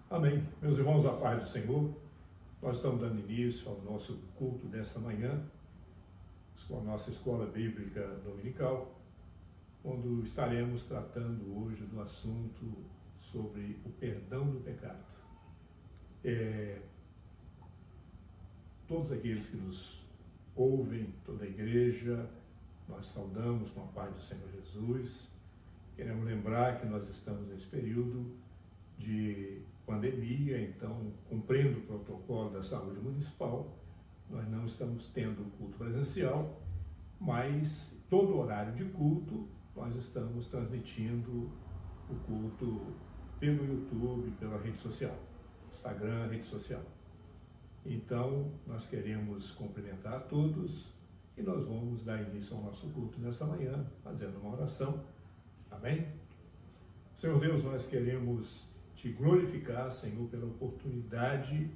Amém. Meus irmãos, a paz do Senhor, nós estamos dando início ao nosso culto desta manhã, com a nossa escola bíblica dominical, onde estaremos tratando hoje do assunto sobre o perdão do pecado. Todos aqueles que nos ouvem, toda a igreja, nós saudamos com a paz do Senhor Jesus. Queremos lembrar que nós estamos nesse período de pandemia, então, cumprindo o protocolo da saúde municipal, nós não estamos tendo culto presencial, mas todo horário de culto nós estamos transmitindo o culto pelo YouTube, pela rede social, Instagram, rede social. Então, nós queremos cumprimentar a todos e nós vamos dar início ao nosso culto nessa manhã, fazendo uma oração. Amém? Senhor Deus, nós queremos te glorificar, Senhor, pela oportunidade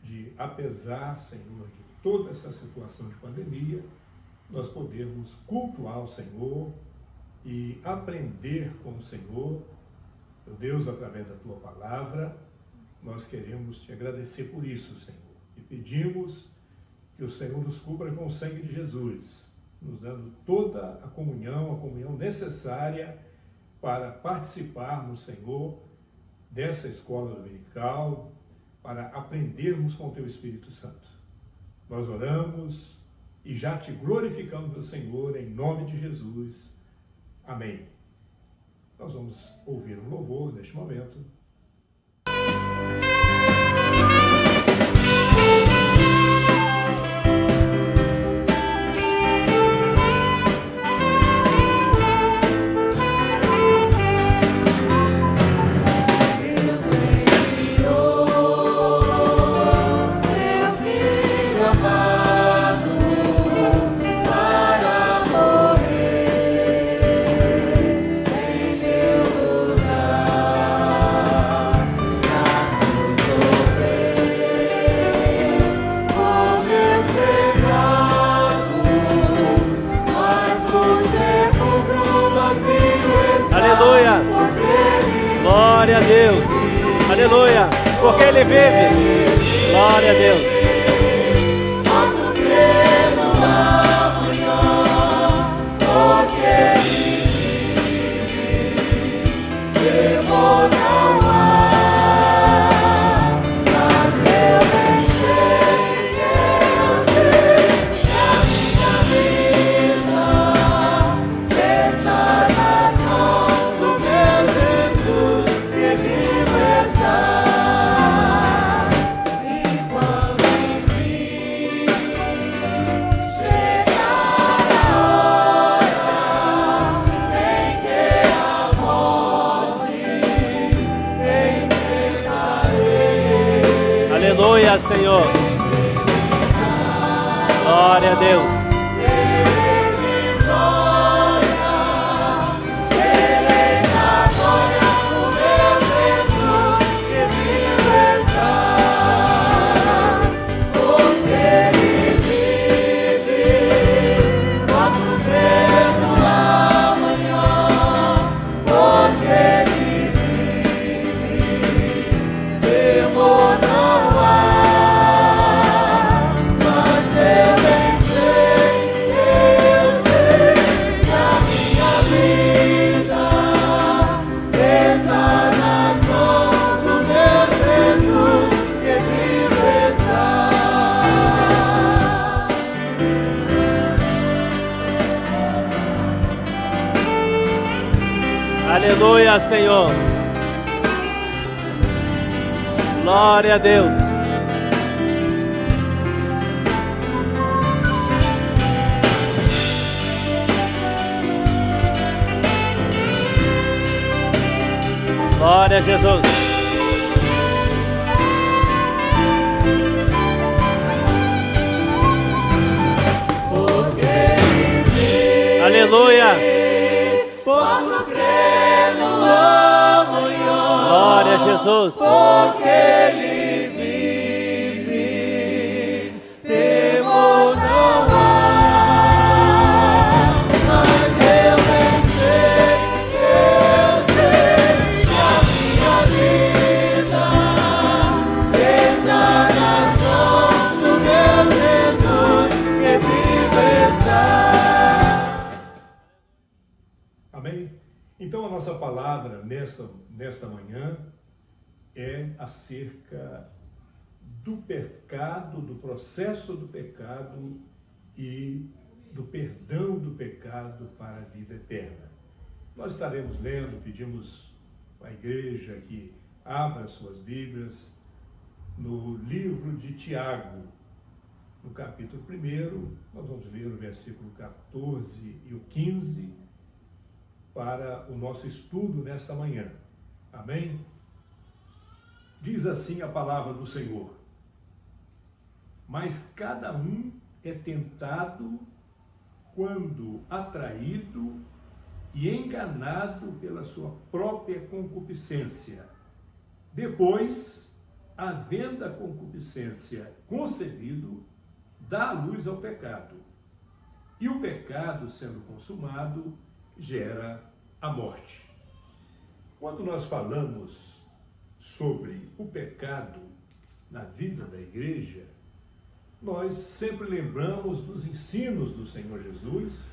de, apesar, Senhor, de toda essa situação de pandemia, nós podermos cultuar o Senhor e aprender com o Senhor. Meu Deus, através da tua palavra, nós queremos te agradecer por isso, Senhor, e pedimos que o Senhor nos cubra com o sangue de Jesus, nos dando toda a comunhão necessária para participarmos, Senhor, dessa escola dominical, para aprendermos com o Teu Espírito Santo. Nós oramos e já te glorificamos do Senhor, em nome de Jesus. Amém. Nós vamos ouvir um louvor neste momento. Glória a Deus, aleluia, porque Ele vive, glória a Deus. Posso crer no amanhã, porque Ele vive, temor não há, mas eu bem sei, eu sei, que a minha vida está nas mãos do meu Jesus. Aleluia, Senhor. Glória a Deus. Aleluia, Senhor. Glória a Deus. Glória a Jesus. Aleluia. Posso crer no amanhã. Glória a Jesus. Porque Ele vive, temor não há. Mas eu bem sei, que a minha vida Amém? Então a nossa palavra nesta manhã é acerca do pecado, do processo do pecado e do perdão do pecado para a vida eterna. Nós estaremos lendo, pedimos à igreja que abra suas Bíblias no livro de Tiago, no capítulo 1, nós vamos ler o versículo 14 e o 15 para o nosso estudo nesta manhã. Amém? Diz assim a palavra do Senhor: mas cada um é tentado quando atraído e enganado pela sua própria concupiscência. Depois, havendo a concupiscência concebido, dá luz ao pecado. E o pecado, sendo consumado, gera a morte. Quando nós falamos sobre o pecado na vida da igreja, nós sempre lembramos dos ensinos do Senhor Jesus,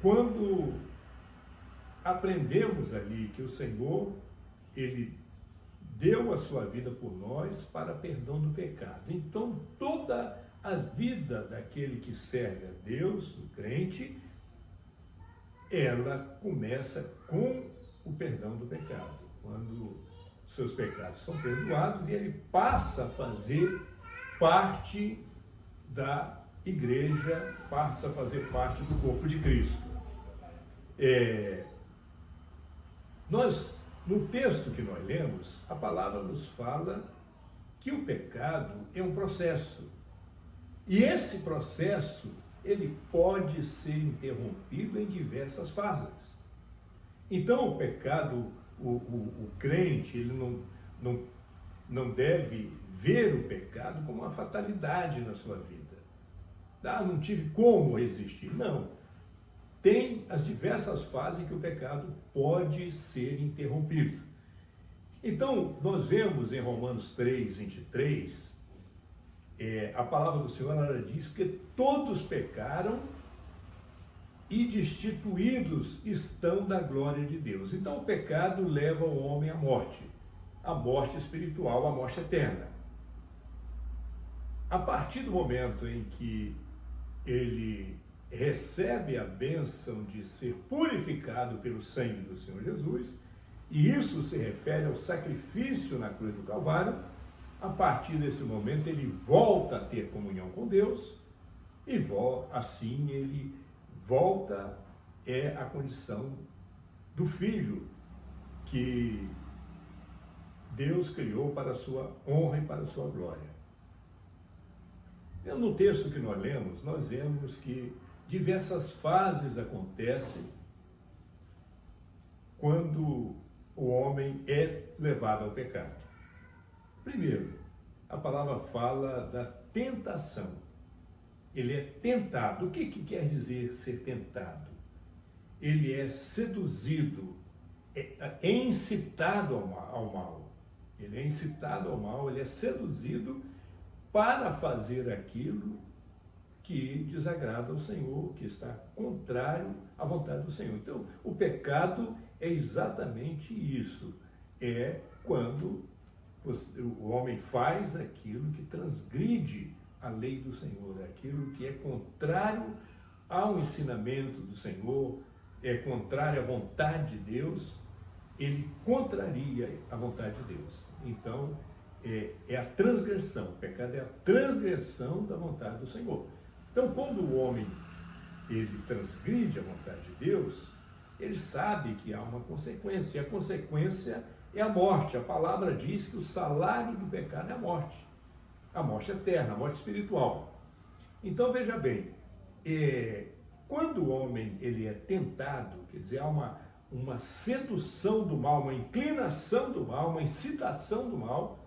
quando aprendemos ali que o Senhor, Ele deu a sua vida por nós para perdão do pecado. Então, toda a vida daquele que serve a Deus, do crente, ela começa com o perdão do pecado. Quando seus pecados são perdoados e ele passa a fazer parte da igreja, passa a fazer parte do corpo de Cristo. No texto que nós lemos, a palavra nos fala que o pecado é um processo. E esse processo, ele pode ser interrompido em diversas fases. Então, o pecado, o crente, ele não deve ver o pecado como uma fatalidade na sua vida. Não tive como resistir. Não. Tem as diversas fases em que o pecado pode ser interrompido. Então, nós vemos em Romanos 3, 23, a palavra do Senhor, ela diz que todos pecaram e destituídos estão da glória de Deus. Então, o pecado leva o homem à morte espiritual, à morte eterna. A partir do momento em que ele recebe a bênção de ser purificado pelo sangue do Senhor Jesus, e isso se refere ao sacrifício na cruz do Calvário, a partir desse momento ele volta a ter comunhão com Deus, e assim ele volta à condição do filho que Deus criou para a sua honra e para a sua glória. No texto que nós lemos, nós vemos que diversas fases acontecem quando o homem é levado ao pecado. Primeiro, a palavra fala da tentação. Ele é tentado. O que quer dizer ser tentado? Ele é seduzido, é incitado ao mal. Ele é incitado ao mal, ele é seduzido para fazer aquilo que desagrada ao Senhor, que está contrário à vontade do Senhor. Então, o pecado é exatamente isso. É quando o homem faz aquilo que transgride a lei do Senhor, aquilo que é contrário ao ensinamento do Senhor, é contrário à vontade de Deus, ele contraria a vontade de Deus. Então, é a transgressão, o pecado é a transgressão da vontade do Senhor. Então, quando o homem ele transgride a vontade de Deus, ele sabe que há uma consequência, e a consequência é a morte. A palavra diz que o salário do pecado é a morte eterna, a morte espiritual. Então, veja bem, quando o homem ele é tentado, quer dizer, há uma sedução do mal, uma inclinação do mal, uma incitação do mal,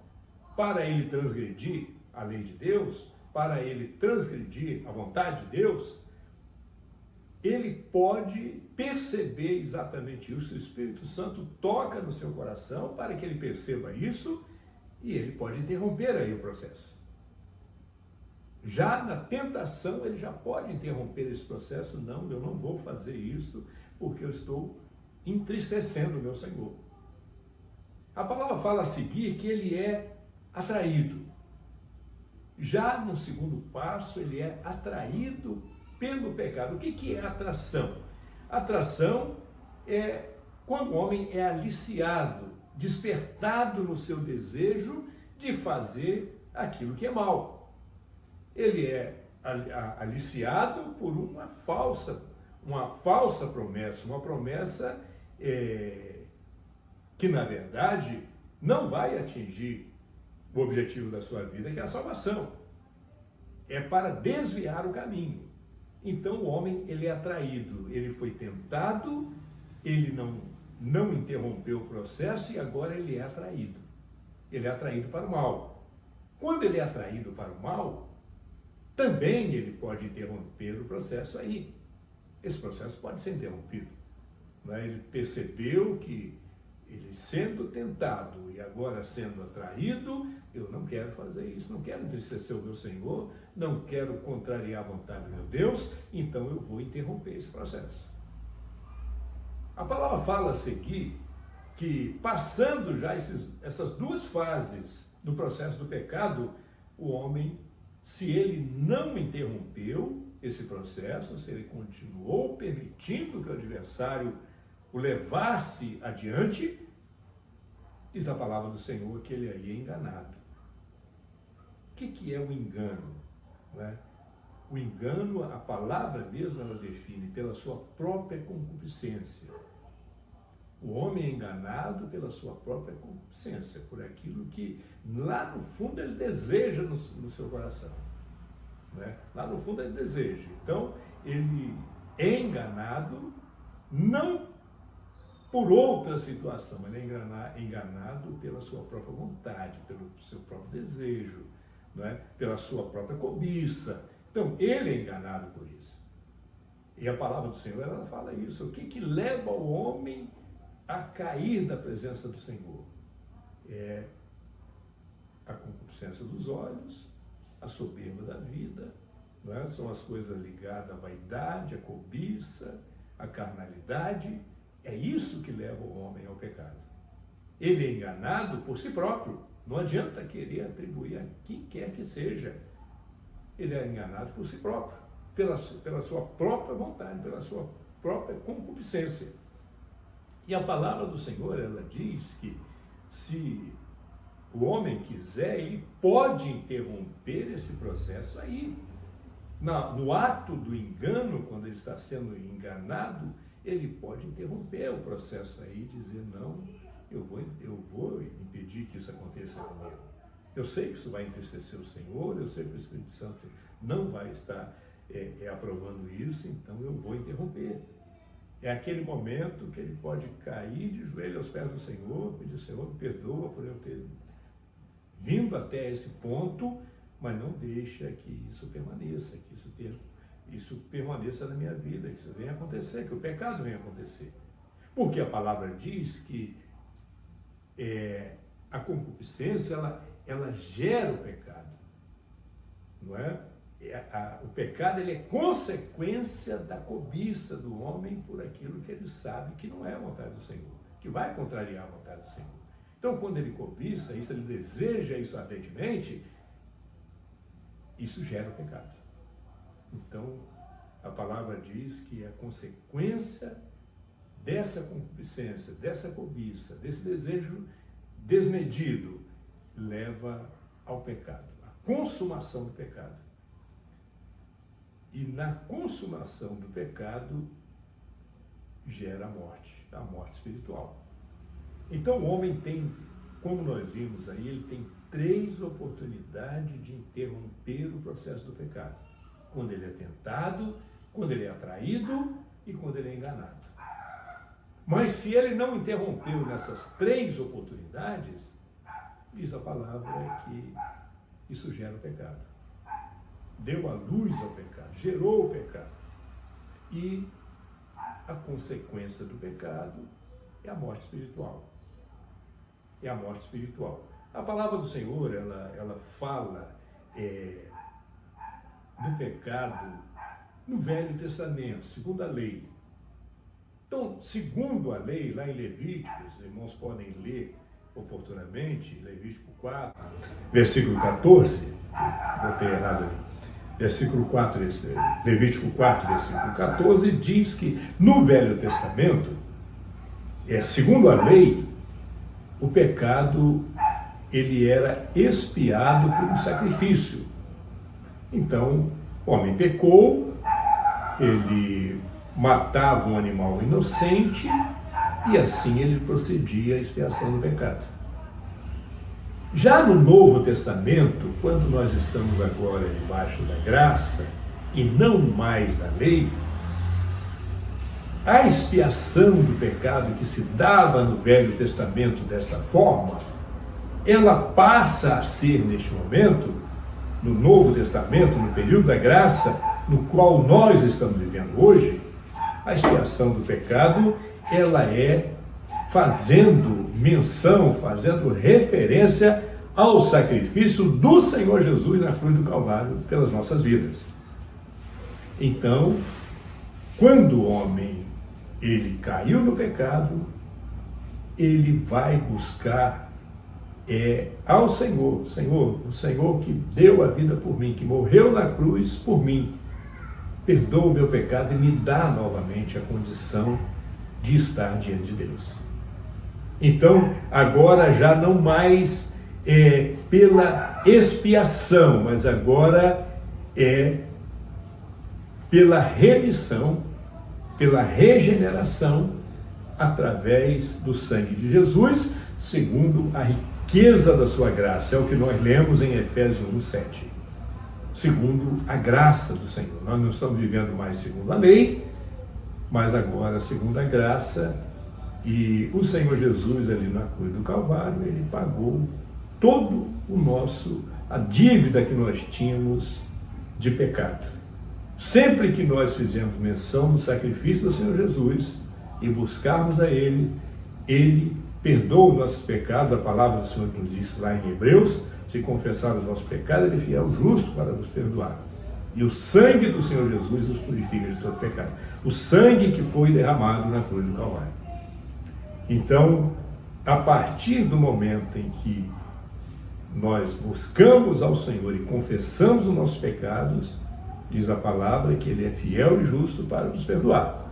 para ele transgredir a lei de Deus, para ele transgredir a vontade de Deus, ele pode perceber exatamente isso. O Espírito Santo toca no seu coração para que ele perceba isso e ele pode interromper aí o processo. Já na tentação, ele já pode interromper esse processo. Não, eu não vou fazer isso porque eu estou entristecendo o meu Senhor. A palavra fala a seguir que ele é atraído. Já no segundo passo, ele é atraído pelo pecado. O que é atração? Atração é quando o homem é aliciado, despertado no seu desejo de fazer aquilo que é mal. Ele é aliciado por uma falsa promessa, uma promessa que, na verdade, não vai atingir o objetivo da sua vida, que é a salvação. É para desviar o caminho. Então o homem, ele é atraído, ele foi tentado, ele não interrompeu o processo e agora ele é atraído. Ele é atraído para o mal. Quando ele é atraído para o mal, também ele pode interromper o processo aí. Esse processo pode ser interrompido. Ele percebeu que ele sendo tentado e agora sendo atraído, eu não quero fazer isso, não quero entristecer o meu Senhor, não quero contrariar a vontade do meu Deus, então eu vou interromper esse processo. A palavra fala a seguir que, passando já essas duas fases do processo do pecado, o homem, se ele não interrompeu esse processo, se ele continuou permitindo que o adversário o levasse adiante, diz a palavra do Senhor que ele aí é enganado. O que é o engano? O engano, a palavra mesmo, ela define pela sua própria concupiscência. O homem é enganado pela sua própria concupiscência, por aquilo que lá no fundo ele deseja no seu coração. Lá no fundo ele deseja. Então, ele é enganado não por outra situação, ele é enganado pela sua própria vontade, pelo seu próprio desejo, pela sua própria cobiça. Então, ele é enganado por isso. E a palavra do Senhor, ela fala isso. O que leva o homem a cair da presença do Senhor? É a concupiscência dos olhos, a soberba da vida, são as coisas ligadas à vaidade, à cobiça, à carnalidade. É isso que leva o homem ao pecado. Ele é enganado por si próprio. Não adianta querer atribuir a quem quer que seja. Ele é enganado por si próprio, pela sua própria vontade, pela sua própria concupiscência. E a palavra do Senhor, ela diz que se o homem quiser, ele pode interromper esse processo aí. No ato do engano, quando ele está sendo enganado, ele pode interromper o processo aí e dizer, não, eu vou impedir que isso aconteça comigo. Eu sei que isso vai entristecer o Senhor, eu sei que o Espírito Santo não vai estar aprovando isso, então eu vou interromper. É aquele momento que ele pode cair de joelho aos pés do Senhor, pedir, Senhor, me perdoa por eu ter vindo até esse ponto, mas não deixa que isso permaneça, que isso permaneça na minha vida, que isso venha acontecer, que o pecado venha acontecer. Porque a palavra diz que a concupiscência, ela gera o pecado, não é? O pecado, ele é consequência da cobiça do homem por aquilo que ele sabe que não é a vontade do Senhor, que vai contrariar a vontade do Senhor. Então, quando ele cobiça isso, ele deseja isso ardentemente, isso gera o pecado. Então, a palavra diz que a consequência dessa concupiscência, dessa cobiça, desse desejo desmedido, leva ao pecado, à consumação do pecado. E na consumação do pecado gera a morte espiritual. Então o homem tem, como nós vimos aí, ele tem 3 oportunidades de interromper o processo do pecado. Quando ele é tentado, quando ele é atraído e quando ele é enganado. Mas se ele não interrompeu nessas 3 oportunidades, diz a palavra que isso gera o pecado. Deu a luz ao pecado, gerou o pecado. E a consequência do pecado é a morte espiritual. É a morte espiritual. A palavra do Senhor, ela fala do pecado no Velho Testamento, segundo a lei. Então, segundo a lei, lá em Levíticos, os irmãos podem ler oportunamente, Levítico 4, versículo 14, botei errado ali, versículo 4, Levítico 4, versículo 14, diz que no Velho Testamento, segundo a lei, o pecado ele era expiado por um sacrifício. Então, o homem pecou, ele matava um animal inocente e assim ele procedia à expiação do pecado. Já no Novo Testamento, quando nós estamos agora debaixo da graça e não mais da lei, a expiação do pecado que se dava no Velho Testamento desta forma, ela passa a ser neste momento, no Novo Testamento, no período da graça, no qual nós estamos vivendo hoje, a expiação do pecado, ela é fazendo menção, fazendo referência ao sacrifício do Senhor Jesus na cruz do Calvário pelas nossas vidas. Então, quando o homem ele caiu no pecado, ele vai buscar ao Senhor, o Senhor que deu a vida por mim, que morreu na cruz por mim, perdoa o meu pecado e me dá novamente a condição de estar diante de Deus. Então, agora já não mais pela expiação, mas agora é pela remissão, pela regeneração, através do sangue de Jesus, segundo a riqueza da sua graça. É o que nós lemos em Efésios 1:7. Segundo a graça do Senhor. Nós não estamos vivendo mais segundo a lei, mas agora segundo a graça. E o Senhor Jesus ali na cruz do Calvário, ele pagou todo a dívida que nós tínhamos de pecado. Sempre que nós fizermos menção do sacrifício do Senhor Jesus e buscarmos a Ele, Ele perdoa os nossos pecados. A palavra do Senhor nos diz lá em Hebreus, se confessar os nossos pecados, Ele é fiel e justo para nos perdoar. E o sangue do Senhor Jesus nos purifica de todo pecado. O sangue que foi derramado na cruz do Calvário. Então, a partir do momento em que nós buscamos ao Senhor e confessamos os nossos pecados, diz a palavra que Ele é fiel e justo para nos perdoar.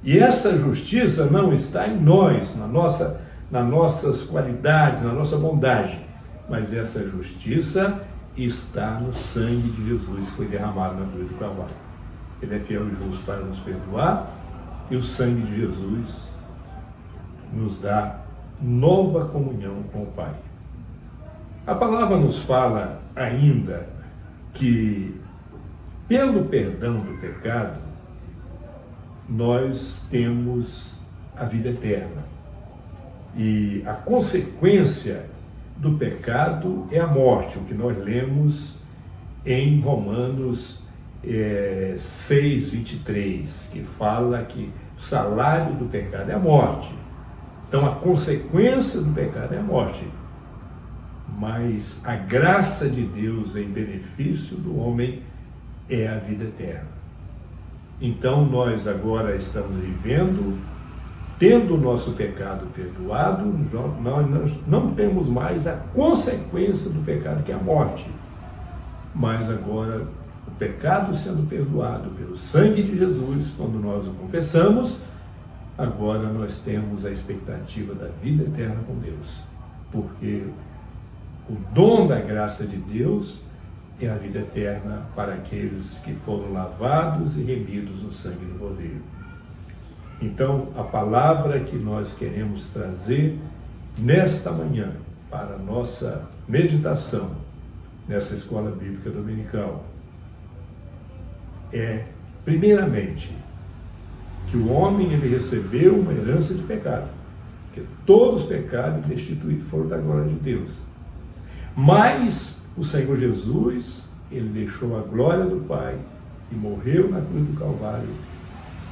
E essa justiça não está em nós, nas nossas qualidades, na nossa bondade, mas essa justiça está no sangue de Jesus que foi derramado na cruz do Calvário. Ele é fiel e justo para nos perdoar, e o sangue de Jesus nos dá nova comunhão com o Pai. A palavra nos fala ainda que, pelo perdão do pecado, nós temos a vida eterna. E a consequência do pecado é a morte, o que nós lemos em Romanos 6:23, que fala que o salário do pecado é a morte. Então a consequência do pecado é a morte. Mas a graça de Deus em benefício do homem é a vida eterna. Então nós agora estamos vivendo, tendo o nosso pecado perdoado, nós não temos mais a consequência do pecado, que é a morte. Mas agora, o pecado sendo perdoado pelo sangue de Jesus, quando nós o confessamos, agora nós temos a expectativa da vida eterna com Deus. Porque o dom da graça de Deus é a vida eterna para aqueles que foram lavados e remidos no sangue do Cordeiro. Então, a palavra que nós queremos trazer nesta manhã para a nossa meditação nessa escola bíblica dominical é, primeiramente, que o homem ele recebeu uma herança de pecado, que todos os pecados destituídos foram da glória de Deus. Mas o Senhor Jesus, ele deixou a glória do Pai e morreu na cruz do Calvário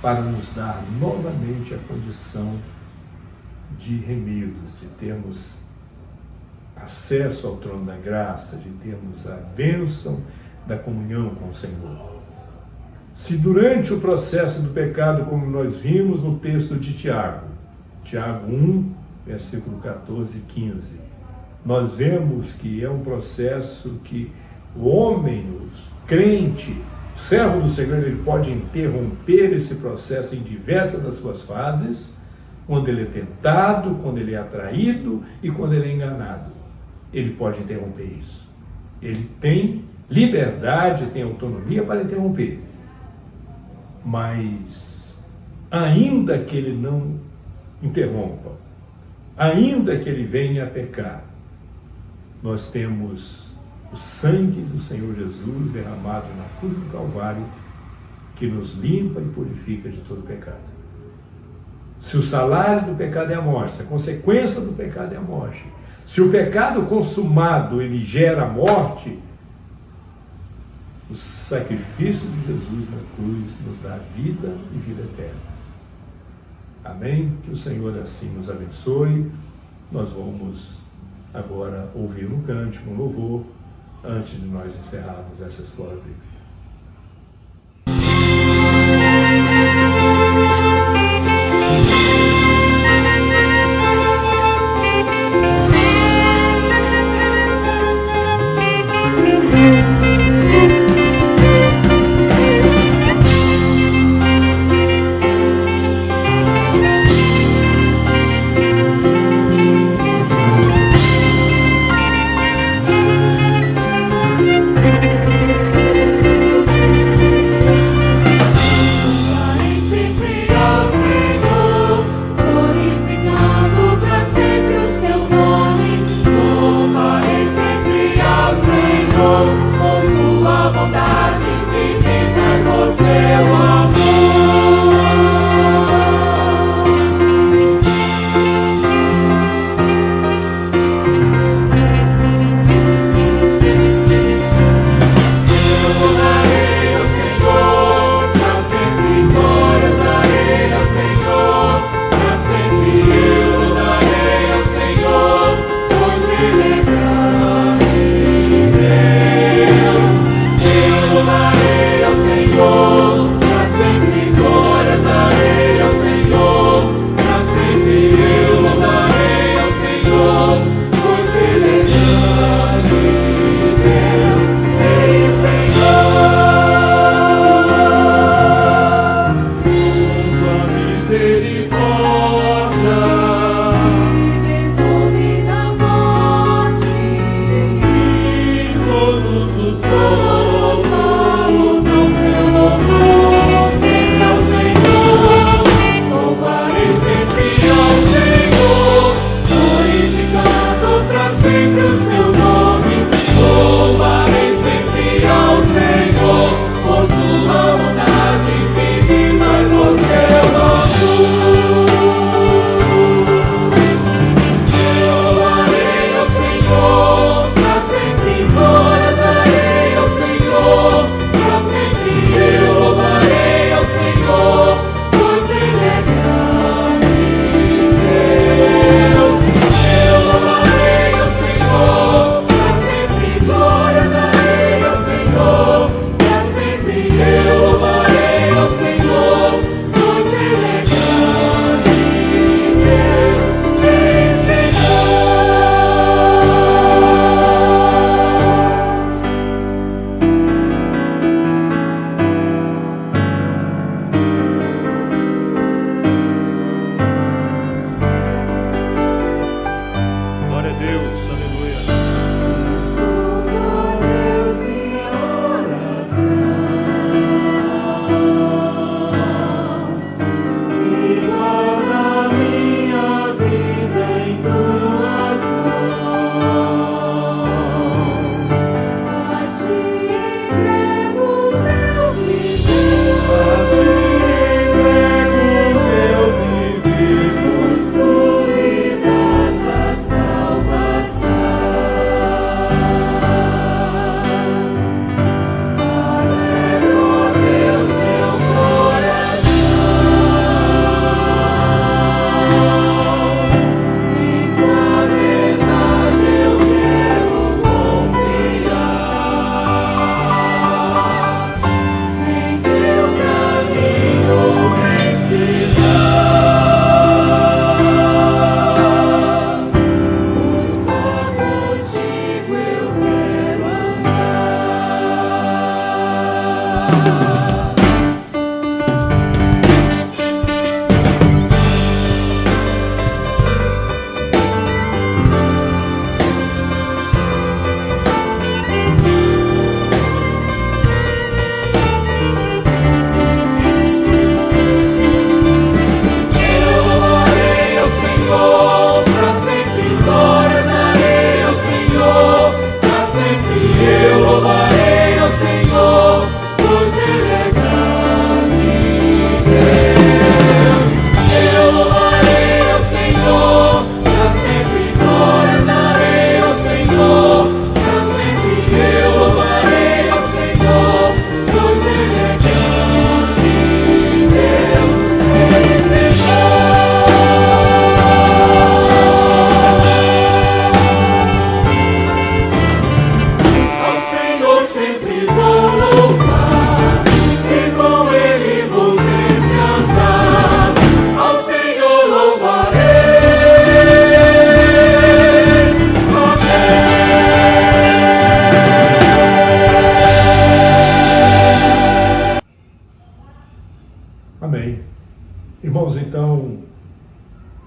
para nos dar novamente a condição de remidos, de termos acesso ao trono da graça, de termos a bênção da comunhão com o Senhor. Se durante o processo do pecado, como nós vimos no texto de Tiago 1, versículo 14 e 15, nós vemos que é um processo que o homem, o crente, o servo do Senhor, ele pode interromper esse processo em diversas das suas fases, quando ele é tentado, quando ele é atraído e quando ele é enganado. Ele pode interromper isso. Ele tem liberdade, tem autonomia para interromper. Mas, ainda que ele não interrompa, ainda que ele venha a pecar, nós temos o sangue do Senhor Jesus derramado na cruz do Calvário, que nos limpa e purifica de todo pecado. Se o salário do pecado é a morte, se a consequência do pecado é a morte, se o pecado consumado ele gera morte, o sacrifício de Jesus na cruz nos dá vida e vida eterna. Amém? Que o Senhor assim nos abençoe. Nós vamos agora ouvir um cântico, um louvor, antes de nós encerrarmos essa escola bíblica.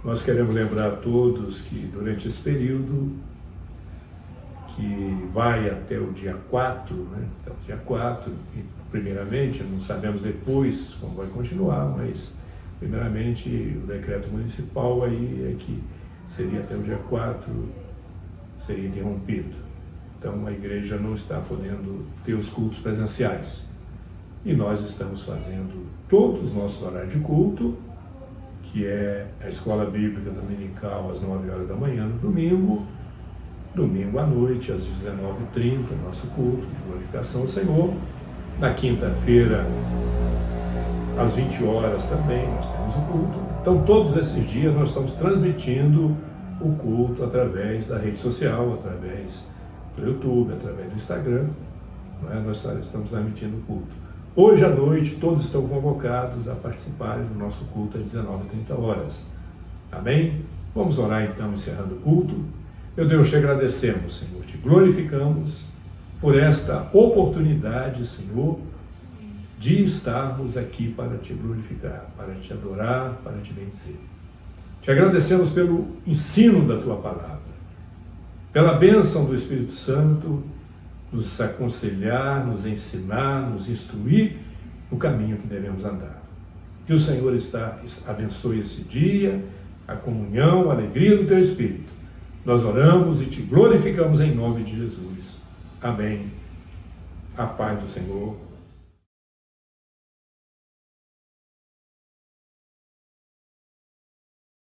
Nós queremos lembrar a todos que durante esse período, que vai até o dia 4, né? Até o dia 4, e primeiramente, não sabemos depois como vai continuar, mas primeiramente o decreto municipal aí é que seria até o dia 4, seria interrompido. Então a igreja não está podendo ter os cultos presenciais. E nós estamos fazendo todos os nossos horários de culto, que é a escola bíblica dominical às 9 horas da manhã no domingo, domingo à noite às 19h30, nosso culto de glorificação ao Senhor. Na quinta-feira, às 20 horas também, nós temos o culto. Então, todos esses dias nós estamos transmitindo o culto através da rede social, através do YouTube, através do Instagram. Nós estamos transmitindo o culto. Hoje à noite, todos estão convocados a participarem do nosso culto às 19h30. Amém? Vamos orar então, encerrando o culto. Meu Deus, te agradecemos, Senhor, te glorificamos por esta oportunidade, Senhor, de estarmos aqui para te glorificar, para te adorar, para te bendizer. Te agradecemos pelo ensino da tua palavra, pela bênção do Espírito Santo, nos aconselhar, nos ensinar, nos instruir no caminho que devemos andar. Que o Senhor abençoe esse dia, a comunhão, a alegria do teu Espírito. Nós oramos e te glorificamos em nome de Jesus. Amém. A paz do Senhor.